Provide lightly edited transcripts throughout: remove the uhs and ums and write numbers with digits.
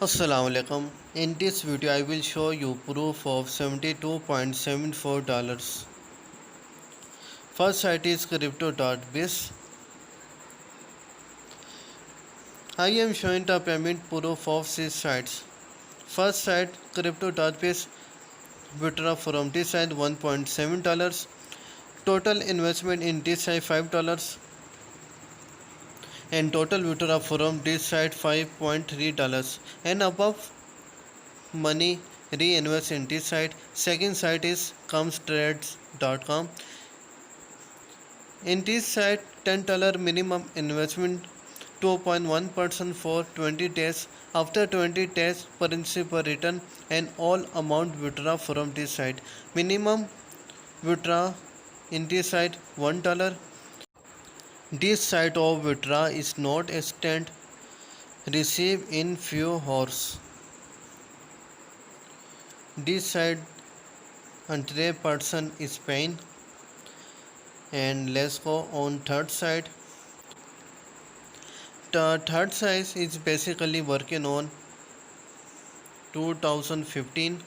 Assalamualaikum. In this video I will show you proof of $72.74. First site is crypto.biz. I am showing the payment proof of 6 sites. First site crypto.biz, withdraw from this site $1.7. Total investment in this site $5 and total withdraw from this site $5.3 and above money reinvest in this site. Second site is comstrades.com. In this site $10 minimum investment, 2.1% for 20 days. After 20 days principal return and all amount withdraw from this site. Minimum withdraw in this site $1. This site of withdraw is not instant, receive in few hours. This side 100% is paying. And let's go on third side. The third site is basically working on 2015.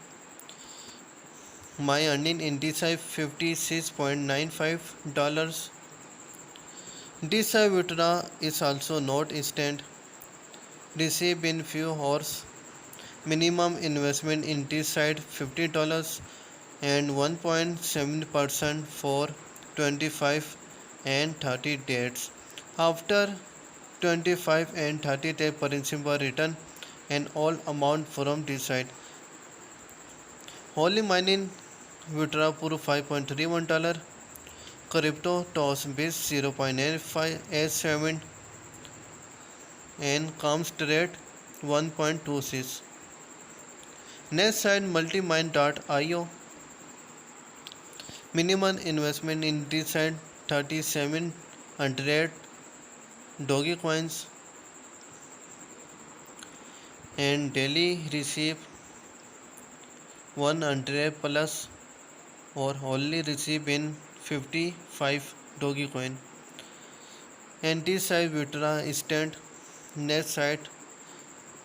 My earning in this side $56.95. This side withdraw is also not instant, receive in few hours. Minimum investment in this side $50 and 1.7% for 25 and 30 days. After 25 and 30 day principal return and all amount from this side. Holy mining withdraw proof $5.31. Crypto toss biz 0.8587 and comes rate 1.26. Next side multimine.io. Minimum investment in this side 3700 Dogecoins and daily receive 100 plus or only receive in 55 Dogecoin. And this side withdraw instant. Next side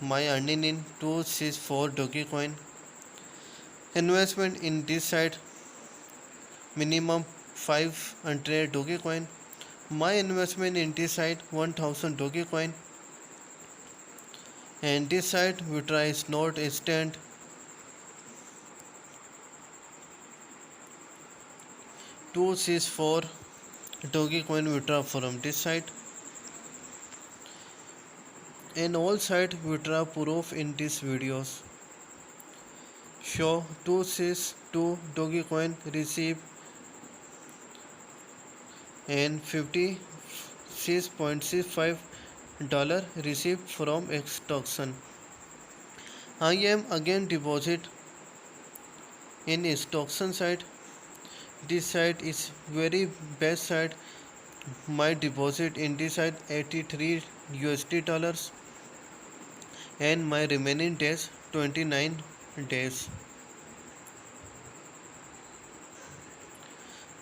my earning in 264 Dogecoin. Investment in this side minimum 500 Dogecoin. My investment in this side 1000 Dogecoin. And this side withdraw is not instant. 264 Dogecoin withdraw from this site. And all site withdraw proof in these videos. Show 262 Dogecoin receive and $56.65 received from extortion. I am again deposit in extortion site. This site is very best site. My deposit in this site $83 and my remaining days 29 days.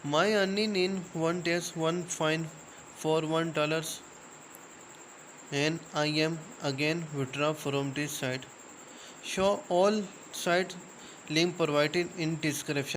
My earning in 1 day $1.41 and I am again withdraw from this site. Show all sites, link provided in description.